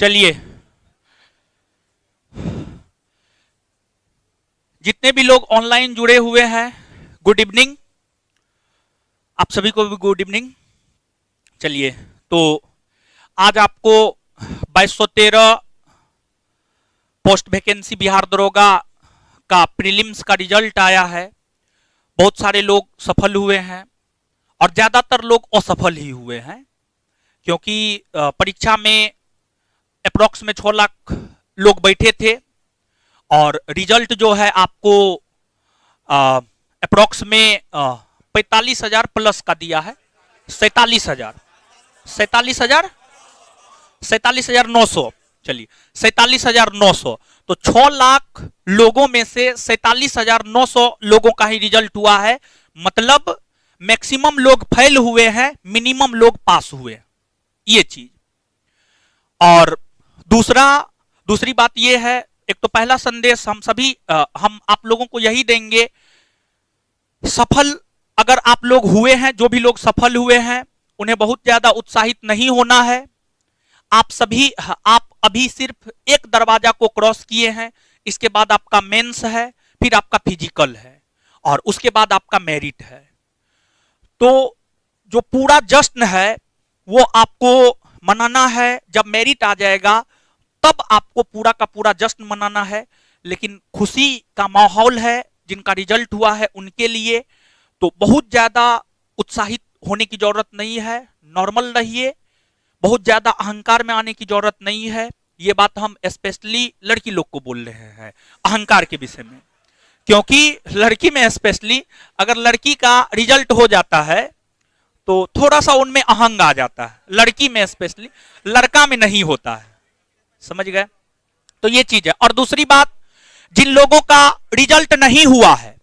चलिए, जितने भी लोग ऑनलाइन जुड़े हुए हैं, गुड इवनिंग। आप सभी को भी गुड इवनिंग। चलिए, तो आज आपको 2213 पोस्ट वैकेंसी बिहार दरोगा का प्रीलिम्स का रिजल्ट आया है। बहुत सारे लोग सफल हुए हैं और ज्यादातर लोग असफल ही हुए हैं, क्योंकि परीक्षा में अप्रोक्स में 6 लाख लोग बैठे थे और रिजल्ट जो है आपको अप्रोक्स में 45,000 प्लस का दिया है। 47,900। चलिए, 47,900। तो 6 लाख लोगों में से 47,900 लोगों का ही रिजल्ट हुआ है। मतलब मैक्सिमम लोग फेल हुए हैं, मिनिमम लोग पास हुए, ये चीज। और दूसरी बात यह है, एक तो पहला संदेश हम आप लोगों को यही देंगे, सफल अगर आप लोग हुए हैं, जो भी लोग सफल हुए हैं उन्हें बहुत ज्यादा उत्साहित नहीं होना है। आप अभी सिर्फ एक दरवाजा को क्रॉस किए हैं, इसके बाद आपका मेंस है, फिर आपका फिजिकल है और उसके बाद आपका मेरिट है। तो जो पूरा जश्न है वो आपको मनाना है। जब मेरिट आ जाएगा तब आपको पूरा का पूरा जश्न मनाना है। लेकिन खुशी का माहौल है जिनका रिजल्ट हुआ है उनके लिए। तो बहुत ज्यादा उत्साहित होने की जरूरत नहीं है, नॉर्मल रहिए। बहुत ज्यादा अहंकार में आने की जरूरत नहीं है। ये बात हम स्पेशली लड़की लोग को बोल रहे हैं अहंकार के विषय में, क्योंकि लड़की में स्पेशली अगर लड़की का रिजल्ट हो जाता है तो थोड़ा सा उनमें अहंग आ जाता है। लड़की में स्पेशली, लड़का में नहीं होता है। समझ गए? तो ये चीज है। और दूसरी बात, जिन लोगों का रिजल्ट नहीं हुआ है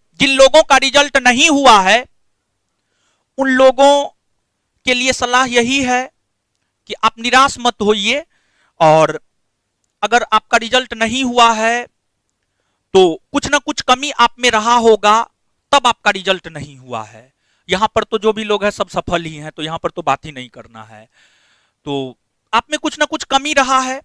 उन लोगों के लिए सलाह यही है कि आप निराश मत होइए। और अगर आपका रिजल्ट नहीं हुआ है तो कुछ ना कुछ कमी आप में रहा होगा, तब आपका रिजल्ट नहीं हुआ है। यहां पर तो जो भी लोग हैं सब सफल ही हैं, तो यहां पर तो बात ही नहीं करना है। तो आप में कुछ ना कुछ कमी रहा है,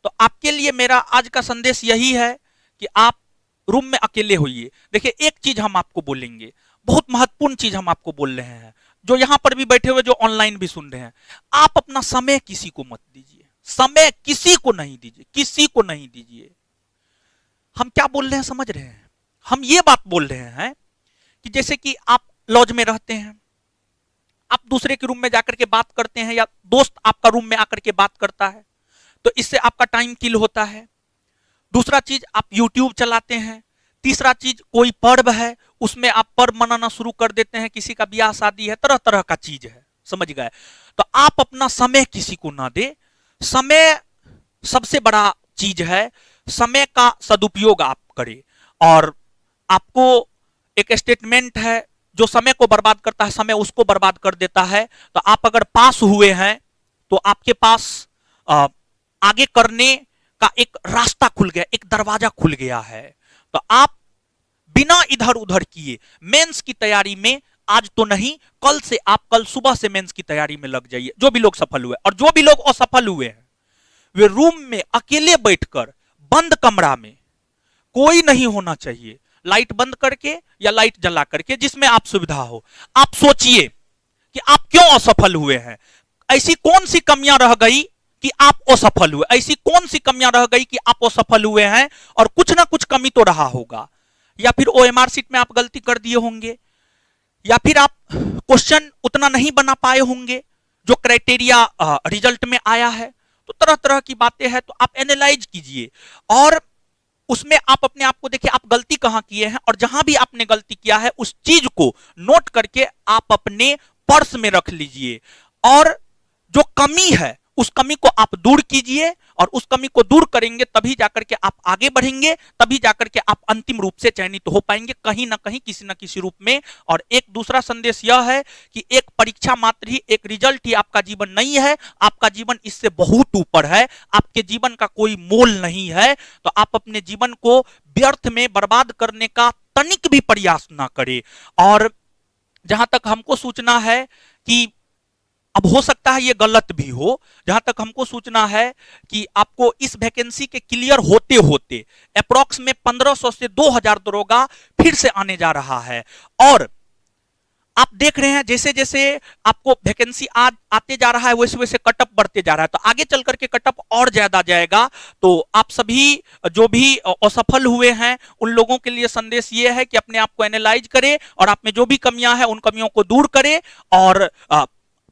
तो आपके लिए मेरा आज का संदेश यही है कि आप रूम में अकेले होइए। देखिए, एक चीज हम आपको बोलेंगे, बहुत महत्वपूर्ण चीज हम आपको बोल रहे हैं, जो यहां पर भी बैठे हुए, जो ऑनलाइन भी सुन रहे हैं। आप अपना समय किसी को मत दीजिए, समय किसी को नहीं दीजिए। हम क्या बोल रहे हैं समझ रहे हैं? हम ये बात बोल रहे हैं कि जैसे कि आप लॉज में रहते हैं, आप दूसरे के रूम में जाकर के बात करते हैं, या दोस्त आपका रूम में आकर के बात करता है, तो इससे आपका टाइम किल होता है। दूसरा चीज, आप यूट्यूब चलाते हैं। तीसरा चीज, कोई पर्व है उसमें आप पर्व मनाना शुरू कर देते हैं, किसी का ब्याह शादी है, तरह तरह का चीज है। समझ गए? तो आप अपना समय किसी को ना दे। समय सबसे बड़ा चीज है, समय का सदुपयोग आप करें। और आपको एक स्टेटमेंट है, जो समय को बर्बाद करता है समय उसको बर्बाद कर देता है। तो आप अगर पास हुए हैं तो आपके पास आगे करने का एक रास्ता खुल गया, एक दरवाजा खुल गया है। तो आप बिना इधर उधर किए मेंस की तैयारी में, आज तो नहीं कल से, आप कल सुबह से मेंस की तैयारी में लग जाइए, जो भी लोग सफल हुए। और जो भी लोग असफल हुए हैं वे रूम में अकेले बैठकर, बंद कमरा में, कोई नहीं होना चाहिए, लाइट बंद करके या लाइट जला करके, जिसमें आप सुविधा हो, आप सोचिए कि आप क्यों असफल हुए हैं। ऐसी कौन सी कमियां रह गई कि आप असफल हुए? ऐसी कौन सी कमियां रह गई कि आप असफल हुए हैं? और कुछ ना कुछ कमी तो रहा होगा, या फिर ओएमआर शीट में आप गलती कर दिए होंगे, या फिर आप क्वेश्चन उतना नहीं बना पाए होंगे जो क्राइटेरिया रिजल्ट में आया है। तो तरह तरह की बातें हैं, तो आप एनालाइज कीजिए और उसमें आप अपने आप को देखिए, आप गलती कहां किए हैं, और जहां भी आपने गलती किया है उस चीज को नोट करके आप अपने पर्स में रख लीजिए। और जो कमी है उस कमी को आप दूर कीजिए, और उस कमी को दूर करेंगे तभी जाकर के आप आगे बढ़ेंगे, तभी जाकर के आप अंतिम रूप से चयनित हो पाएंगे, कहीं ना कहीं, किसी ना किसी रूप में। और एक दूसरा संदेश यह है कि एक परीक्षा मात्र ही, एक रिजल्ट ही आपका जीवन नहीं है। आपका जीवन इससे बहुत ऊपर है। आपके जीवन का कोई मोल नहीं है। तो आप अपने जीवन को व्यर्थ में बर्बाद करने का तनिक भी प्रयास ना करें। और जहां तक हमको सूचना है कि अब हो सकता है ये गलत भी हो, जहां तक हमको सूचना है कि आपको इस वैकेंसी के क्लियर होते होते अप्रॉक्स में 1500 से 2000 दरोगा फिर से आने जा रहा है। और आप देख रहे हैं जैसे जैसे आपको वैकेंसी आते जा रहा है वैसे वैसे कटअप बढ़ते जा रहा है, तो आगे चल करके कटअप और ज्यादा जाएगा। तो आप सभी जो भी असफल हुए हैं उन लोगों के लिए संदेश ये है कि अपने आप को एनालाइज करें और आप में जो भी कमियां हैं उन कमियों को दूर करें और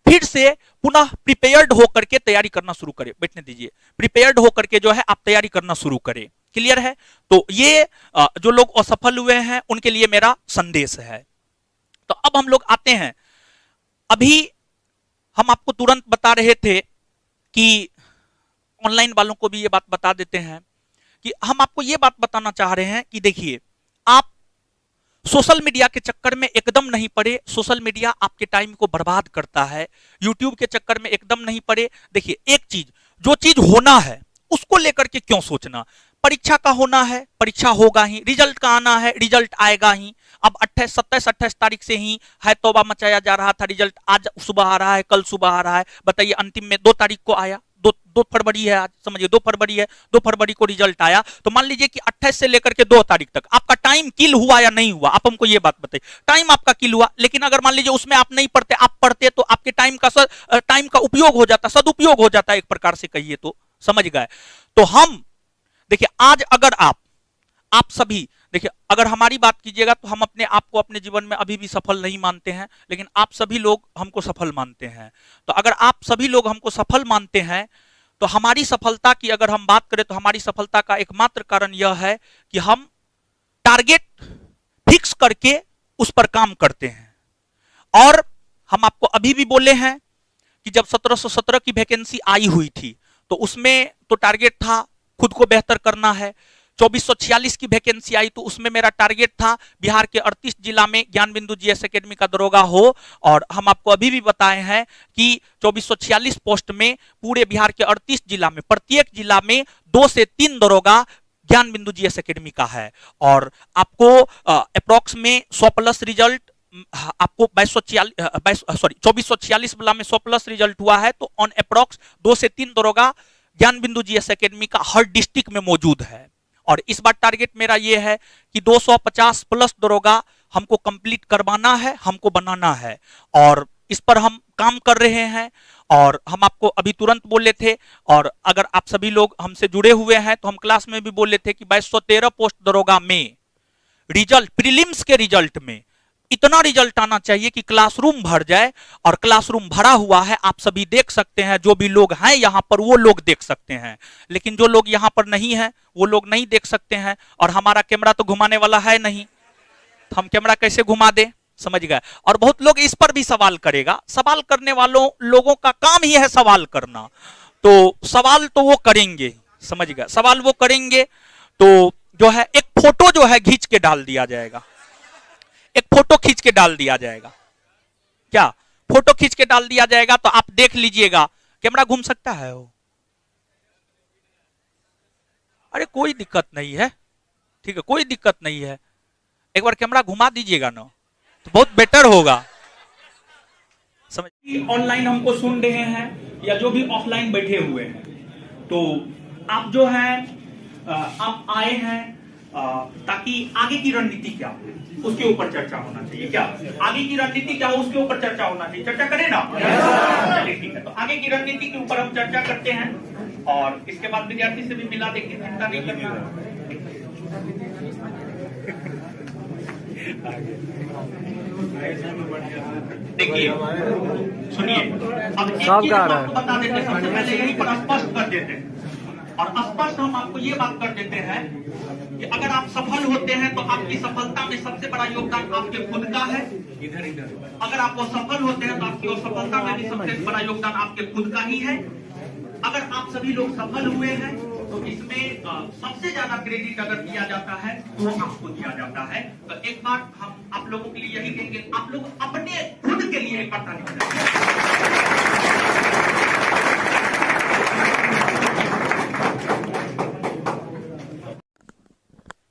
फिर से पुनः प्रिपेयर्ड होकर के तैयारी करना शुरू करें। बैठने दीजिए। प्रिपेयर्ड होकर के जो है आप तैयारी करना शुरू करें। क्लियर है? तो ये जो लोग असफल हुए हैं उनके लिए मेरा संदेश है। तो अब हम लोग आते हैं, अभी हम आपको तुरंत बता रहे थे कि ऑनलाइन वालों को भी ये बात बता देते हैं कि हम आपको ये बात बताना चाह रहे हैं कि देखिए, आप सोशल मीडिया के चक्कर में एकदम नहीं पड़े। सोशल मीडिया आपके टाइम को बर्बाद करता है। यूट्यूब के चक्कर में एकदम नहीं पड़े। देखिए, एक चीज, जो चीज होना है उसको लेकर के क्यों सोचना। परीक्षा का होना है, परीक्षा होगा ही। रिजल्ट का आना है, रिजल्ट आएगा ही। अब 27-28 तारीख से ही है तौबा मचाया जा रहा था। रिजल्ट आज सुबह आ रहा है, कल सुबह आ रहा है। बताइए, अंतिम में 2 तारीख को आया। 2 फरवरी है आज, समझिए 2 फरवरी है। 2 फरवरी को रिजल्ट आया। तो मान लीजिए कि 28 से लेकर के 2 तारीख तक आपका टाइम किल हुआ या नहीं हुआ। आप हमको ये बात बताइए। टाइम आपका किल हुआ, लेकिन अगर मान लीजिए उसमें आप नहीं पढ़ते, आप पढ़ते, तो आपके टाइम का उपयोग हो जाता, सदुपयोग हो जाता, एक प्रकार से कहिए तो। समझ गए? तो हम देखिए, आज अगर आप सभी देखिए, अगर हमारी बात कीजिएगा तो हम अपने आप को अपने जीवन में अभी भी सफल नहीं मानते हैं, लेकिन आप सभी लोग हमको सफल मानते हैं। तो अगर आप सभी लोग हमको सफल मानते हैं तो हमारी सफलता की अगर हम बात करें तो हमारी सफलता का एकमात्र कारण यह है कि हम टारगेट फिक्स करके उस पर काम करते हैं। और हम आपको अभी भी बोले हैं कि जब 1717 की वैकेंसी आई हुई थी तो उसमें तो टारगेट था खुद को बेहतर करना है। 2446 की वैकेंसी आई तो उसमें मेरा टारगेट था बिहार के 38 जिला में ज्ञान बिंदु जीएस एकेडमी का दरोगा हो। और हम आपको अभी भी बताए हैं कि 2446 पोस्ट में पूरे बिहार के 38 जिला में प्रत्येक जिला में 2 से 3 दरोगा ज्ञान बिंदु जीएस एकेडमी का है। और आपको अप्रॉक्स में 100 प्लस रिजल्ट, आपको 2446 वाला में 100 प्लस रिजल्ट हुआ है। तो ऑन अप्रॉक्स 2 से 3 दरोगा ज्ञान बिंदु जीएस एकेडमी का हर डिस्ट्रिक्ट में मौजूद है। और इस बार टारगेट मेरा यह है कि 250 प्लस दरोगा हमको कंप्लीट करवाना है, हमको बनाना है। और इस पर हम काम कर रहे हैं। और हम आपको अभी तुरंत बोले थे, और अगर आप सभी लोग हमसे जुड़े हुए हैं तो हम क्लास में भी बोले थे कि 2213 पोस्ट दरोगा में रिजल्ट, प्रीलिम्स के रिजल्ट में इतना रिजल्ट आना चाहिए कि क्लासरूम भर जाए। और क्लासरूम भरा हुआ है, आप सभी देख सकते हैं। जो भी लोग हैं यहाँ पर वो लोग देख सकते हैं, लेकिन जो लोग यहाँ पर नहीं हैं वो लोग नहीं देख सकते हैं। और हमारा कैमरा तो घुमाने वाला है नहीं, तो हम कैमरा कैसे घुमा दें? समझ गए? और बहुत लोग इस पर भी सवाल करेगा। सवाल करने वालों लोगों का काम ही है सवाल करना, तो सवाल तो वो करेंगे। समझ गए? सवाल वो करेंगे। तो जो है एक फोटो जो है खींच के डाल दिया जाएगा, एक फोटो खींच के डाल दिया जाएगा। क्या फोटो खींच के डाल दिया जाएगा? तो आप देख लीजिएगा। कैमरा घूम सकता है वो? अरे कोई दिक्कत नहीं है, ठीक है, कोई दिक्कत नहीं है। एक बार कैमरा घुमा दीजिएगा ना, तो बहुत बेटर होगा। समझ? ऑनलाइन हमको सुन रहे हैं या जो भी ऑफलाइन बैठे हुए हैं, तो आप जो है आप आए हैं ताकि आगे की रणनीति क्या हो उसके ऊपर चर्चा होना चाहिए। क्या आगे की रणनीति क्या हो उसके ऊपर चर्चा होना चाहिए। चर्चा करें ना? ठीक है, तो आगे की रणनीति के ऊपर हम चर्चा करते हैं। और इसके बाद विद्यार्थी से भी मिला देंगे, चिंता नहीं करना। देखिए, सुनिए, अब एक चीज आपको बता देते हैं, सबसे पहले यही पर स्पष्ट कर देते हैं। और स्पष्ट हम आपको ये बात कर देते हैं कि अगर आप सफल होते हैं तो आपकी सफलता में सबसे बड़ा योगदान आपके खुद का है। अगर आप असफल होते हैं तो आपकी असफलता में भी सबसे बड़ा योगदान आपके खुद का ही है। अगर आप सभी लोग सफल हुए हैं तो इसमें सबसे ज्यादा क्रेडिट अगर दिया जाता है तो आपको दिया जाता है। तो एक बार हम आप लोगों के लिए यही कहेंगे, आप लोग अपने खुद के लिए एक बार ताली बजाइए।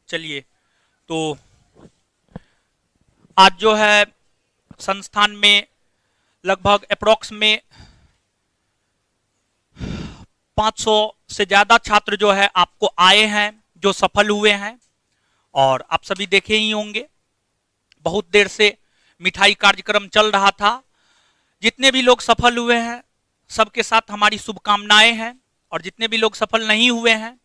चलिए, तो आज जो है संस्थान में लगभग अप्रोक्स में 500 से ज्यादा छात्र जो है आपको आए हैं, जो सफल हुए हैं। और आप सभी देखे ही होंगे, बहुत देर से मिठाई कार्यक्रम चल रहा था। जितने भी लोग सफल हुए हैं सबके साथ हमारी शुभकामनाएं हैं, और जितने भी लोग सफल नहीं हुए हैं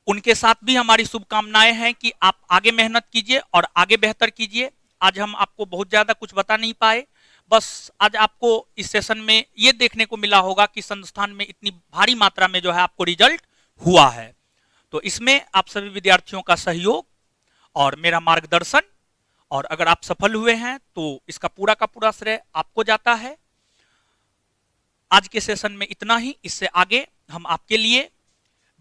उनके साथ भी हमारी शुभकामनाएं हैं कि आप आगे मेहनत कीजिए और आगे बेहतर कीजिए। आज हम आपको बहुत ज्यादा कुछ बता नहीं पाए, बस आज आपको इस सेशन में ये देखने को मिला होगा कि संस्थान में इतनी भारी मात्रा में जो है आपको रिजल्ट हुआ है। तो इसमें आप सभी विद्यार्थियों का सहयोग और मेरा मार्गदर्शन, और अगर आप सफल हुए हैं तो इसका पूरा का पूरा श्रेय आपको जाता है। आज के सेशन में इतना ही। इससे आगे हम आपके लिए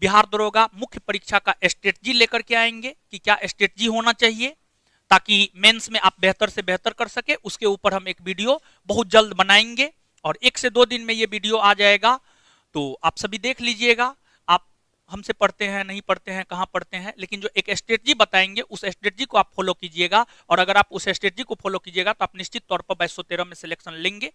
बिहार दरोगा मुख्य परीक्षा का स्ट्रेटजी लेकर के आएंगे कि क्या स्ट्रेटजी होना चाहिए ताकि मेंस में आप बेहतर से बेहतर कर सके। उसके ऊपर हम एक वीडियो बहुत जल्द बनाएंगे और 1 से 2 दिन में ये वीडियो आ जाएगा, तो आप सभी देख लीजिएगा। आप हमसे पढ़ते हैं, नहीं पढ़ते हैं, कहाँ पढ़ते हैं, लेकिन जो एक स्ट्रेटजी बताएंगे उस स्ट्रेटजी को आप फॉलो कीजिएगा। और अगर आप उस स्ट्रेटजी को फॉलो कीजिएगा तो आप निश्चित तौर पर 2213 में सिलेक्शन लेंगे।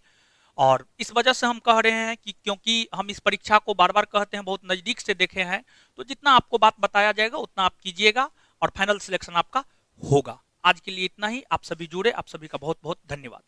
और इस वजह से हम कह रहे हैं कि क्योंकि हम इस परीक्षा को बार बार कहते हैं, बहुत नजदीक से देखे हैं, तो जितना आपको बात बताया जाएगा उतना आप कीजिएगा और फाइनल सिलेक्शन आपका होगा। आज के लिए इतना ही। आप सभी जुड़े, आप सभी का बहुत बहुत धन्यवाद।